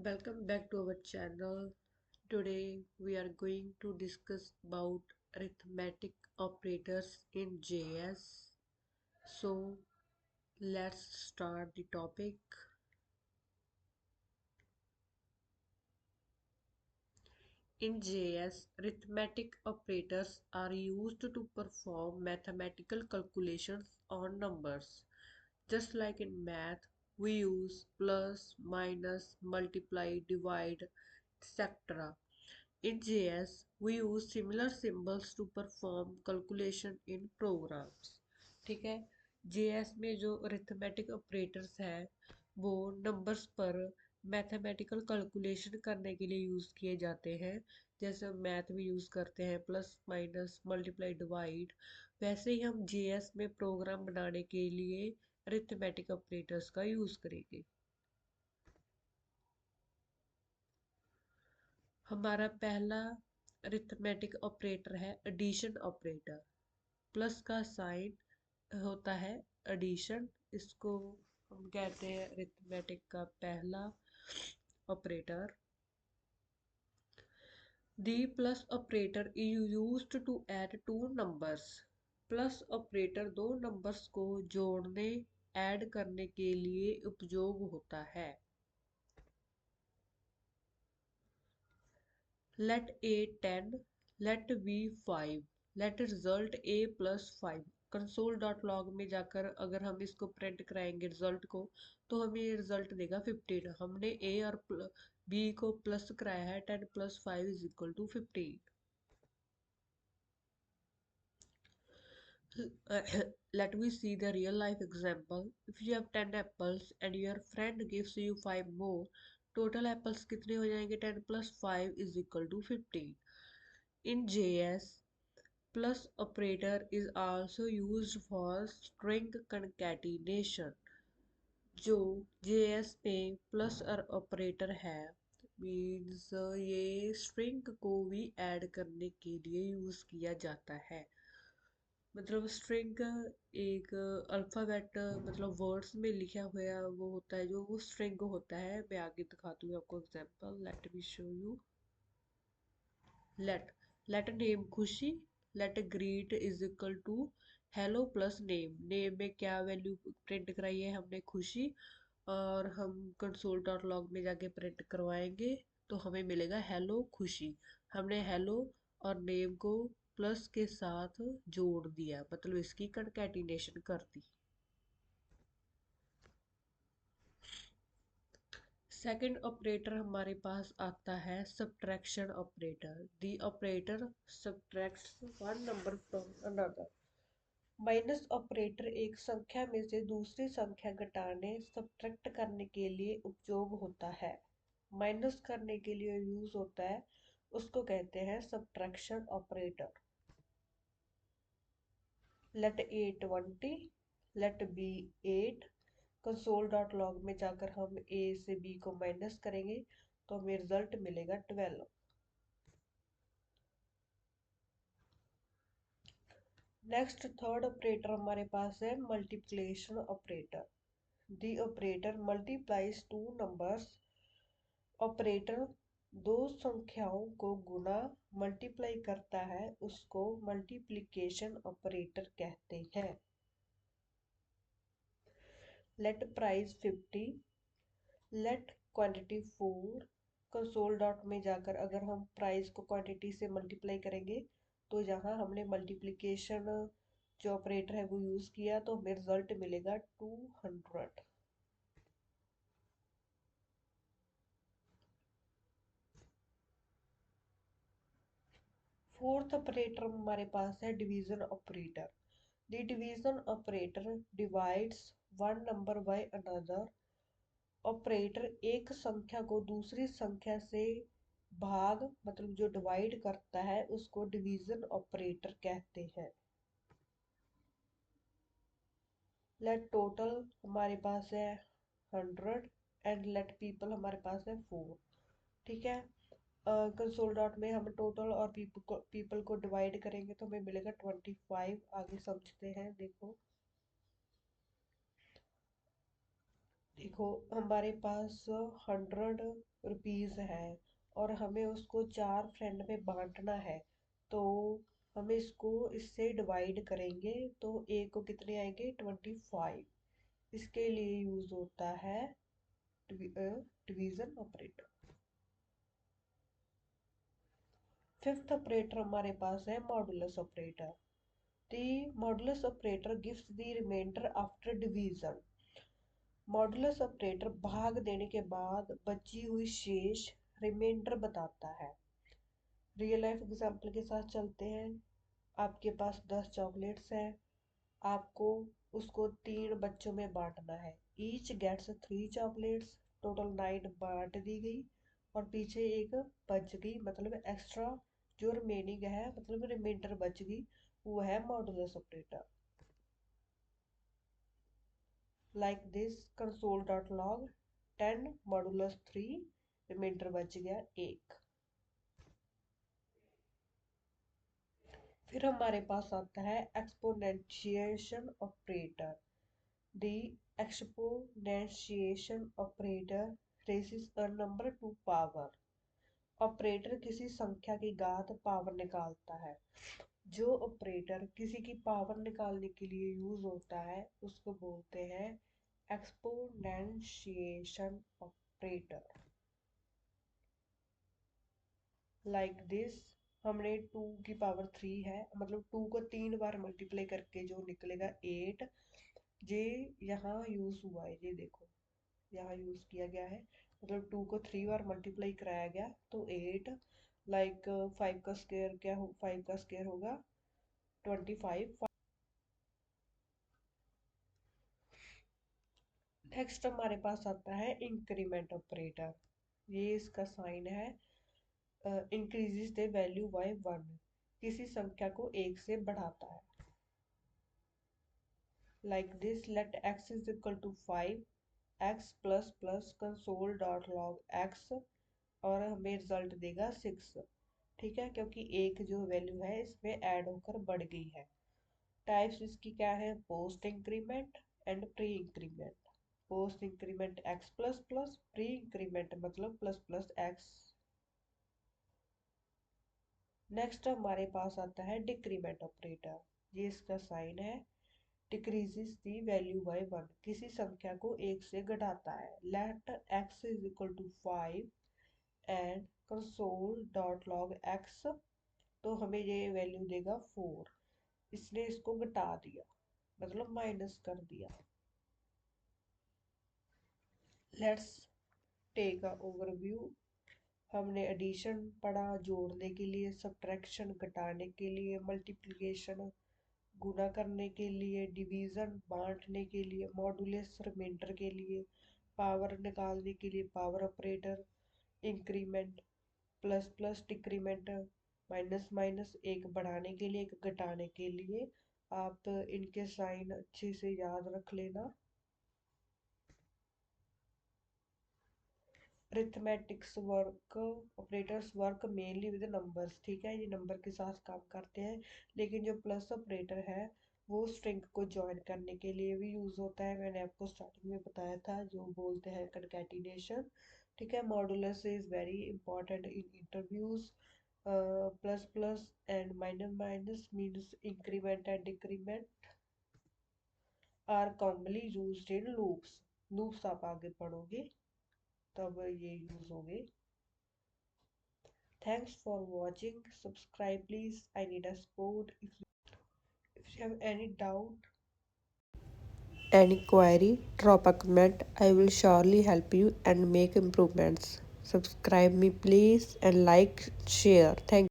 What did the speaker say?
Welcome back to our channel. Today we are going to discuss about arithmetic operators in JS. So let's start the topic. In JS, arithmetic operators are used to perform mathematical calculations on numbers. Just like in math, we use plus, minus, multiply, divide, etc. In JS, we use similar symbols to perform calculation in programs. ठीक है, JS में जो arithmetic operators हैं वो numbers पर mathematical calculation करने के लिए यूज़ किए जाते हैं। जैसे हम मैथ में यूज़ करते हैं प्लस माइनस मल्टीप्लाई डिवाइड, वैसे ही हम JS में प्रोग्राम बनाने के लिए अरिथमेटिक ऑपरेटर्स का यूज़ करेंगे। हमारा पहला अरिथमेटिक ऑपरेटर है एडिशन ऑपरेटर। प्लस का साइन होता है एडिशन, इसको हम कहते हैं अरिथमेटिक का पहला operator. The plus operator is used to add two numbers. Plus operator दो नंबर्स को जोड़ने ऐड करने के लिए उपयोग होता है। Let A 10, let B 5, let result A plus 5। console.log में जाकर अगर हम इसको प्रिंट कराएंगे रिजल्ट को तो हमें ये रिजल्ट देगा 15। हमने A और B को प्लस कराया है, 10 plus 5 is equal to 15। Let me see the real life example. If you have 10 apples and your friend gives you 5 more, total apples कितने हो जाएंगे? 10 plus 5 is equal to 15। In JS, plus operator is also used for string concatenation। जो JS में plus और operator है means ये string को भी ऐड करने के लिए यूज़ किया जाता है। मतलब स्ट्रिंग एक अल्फ़ाबेट मतलब वर्ड्स में लिखा हुआ वो होता है, जो वो स्ट्रिंग होता है। मैं आगे दिखाती हूँ आपको example. Let me show you. Let name Khushi, let greet is equal to hello plus name. Name में क्या वैल्यू प्रिंट कराई है हमने? खुशी। और हम कंसोल डॉट लॉग में जाके प्रिंट करवाएंगे तो हमें मिलेगा हेलो खुशी। हमने हेलो और नेम को प्लस के साथ जोड़ दिया, मतलब इसकी कंकैटिनेशन कर दी। सेकंड ऑपरेटर हमारे पास आता है subtraction operator. The operator subtracts one number from another. Minus operator एक संख्या में से दूसरी संख्या घटाने सब्ट्रैक्ट करने के लिए उपयोग होता है। माइनस करने के लिए यूज होता है, उसको कहते हैं subtraction operator. Let a 20, let b 8। Console dot log में जाकर हम ए से बी को माइनस करेंगे तो हमें रिजल्ट मिलेगा 12। नेक्स्ट थर्ड ऑपरेटर हमारे पास है multiplication operator. The operator multiplies two numbers. Operator दो संख्याओं को गुणा मल्टीप्लाई करता है, उसको मल्टीप्लिकेशन ऑपरेटर कहते हैं। Let price 50, let quantity 4। Console dot में जाकर अगर हम प्राइस को क्वांटिटी से मल्टीप्लाई करेंगे तो यहाँ हमने मल्टीप्लिकेशन जो ऑपरेटर है वो यूज़ किया तो हमें रिजल्ट मिलेगा 200। फोर्थ ऑपरेटर हमारे पास है division operator. The division operator divides one number by another. Operator एक संख्या को दूसरी संख्या से भाग मतलब जो डिवाइड करता है उसको डिवीजन ऑपरेटर कहते हैं। लेट टोटल हमारे पास है 100 एंड लेट पीपल हमारे पास है 4। ठीक है, कंसोल डॉट में हम टोटल और पीपल को डिवाइड करेंगे तो हमें मिलेगा 25। आगे समझते हैं। देखो देखो, हमारे पास 100 रुपीज़ है और हमें उसको 4 फ्रेंड में बांटना है। तो हम इसको इससे डिवाइड करेंगे तो एक को कितने आएंगे, 25। इसके लिए यूज होता है डिवीजन ऑपरेटर। फिफ्थ ऑपरेटर हमारे पास है modulus operator. The modulus operator gives the remainder after division. Modulus operator भाग देने के बाद बची हुई शेष रिमाइंडर बताता है। रियल लाइफ एग्जांपल के साथ चलते हैं। आपके पास 10 चॉकलेट्स हैं। आपको उसको 3 बच्चों में बांटना है। Each gets 3 chocolates. टोटल 9 बांट दी गई और पीछे एक बच गई, मतलब एक्स्ट्रा जो रिमेनिंग है, मतलब रिमाइंडर बच गई, वो है modulus operator. Like this console dot log 10 modulus 3, remainder बच गया 1। फिर हमारे पास आता है exponentiation operator. The exponentiation operator raises a number to power. Operator किसी संख्या की घात पावर निकालता है। जो ऑपरेटर किसी की पावर निकालने के लिए यूज होता है उसको बोलते हैं एक्सपोनेंशिएशन ऑपरेटर। लाइक दिस, हमने 2 की पावर 3 है, मतलब 2 को 3 बार मल्टीप्लाई करके जो निकलेगा 8। ये यहाँ यूज हुआ है, ये देखो यहाँ यूज किया गया है, मतलब 2 को 3 बार मल्टीप्लाई कराया गया तो 8। लाइक 5 का स्क्वायर क्या हो, 5 का स्क्वायर होगा 25। नेक्स्ट हमारे पास आता है इंक्रीमेंट ऑपरेटर। ये इसका साइन है, इंक्रीजेस द वैल्यू बाय 1, किसी संख्या को 1 से बढ़ाता है। Like this, let x is equal to 5, x plus plus console dot log x, और हमें रिजल्ट देगा 6। ठीक है, क्योंकि एक जो वैल्यू है इसमें ऐड होकर बढ़ गई है। टाइप्स इसकी क्या है, post increment and pre increment. Post increment x plus plus, pre increment मतलब प्लस प्लस x। नेक्स्ट हमारे पास आता है डिक्रीमेंट ऑपरेटर। ये इसका साइन है, डिक्रीजेस दी वैल्यू बाय 1, किसी संख्या को 1 से घटाता है। Let x is equal to 5 and console dot log x, तो हमें ये वैल्यू देगा 4। इसने इसको घटा दिया, मतलब माइनस कर दिया। Let's take a overview. हमने एडिशन पढ़ा जोड़ने के लिए, सब्ट्रैक्शन घटाने के लिए, मल्टीप्लिकेशन गुणा करने के लिए, डिवीजन बांटने के लिए, मॉडुलस रिमाइंडर के लिए, पावर निकालने के लिए power operator, increment, plus plus decrement, minus minus, एक बढ़ाने के लिए एक घटाने के लिए। आप इनके साइन अच्छे से याद रख लेना। Arithmetics work operators work mainly with numbers. ठीक है, ये नंबर के साथ काम करते हैं, लेकिन जो प्लस ऑपरेटर है वो स्ट्रिंग को ज्वाइन करने के लिए भी यूज होता है। मैंने आपको स्टार्टिंग में बताया था, जो बोलते हैं कंकैटिनेशन। ठीक है, modulus is very important in interviews. Plus plus and minus minus means increment and decrement are commonly used in loops. Loops आप आगे पढ़ोगे तब ये यूज होंगे। Thanks for watching. Subscribe please. I need a support. If you have any doubt, any query, drop a comment. I will surely help you and make improvements. Subscribe me please and like, share. Thank you.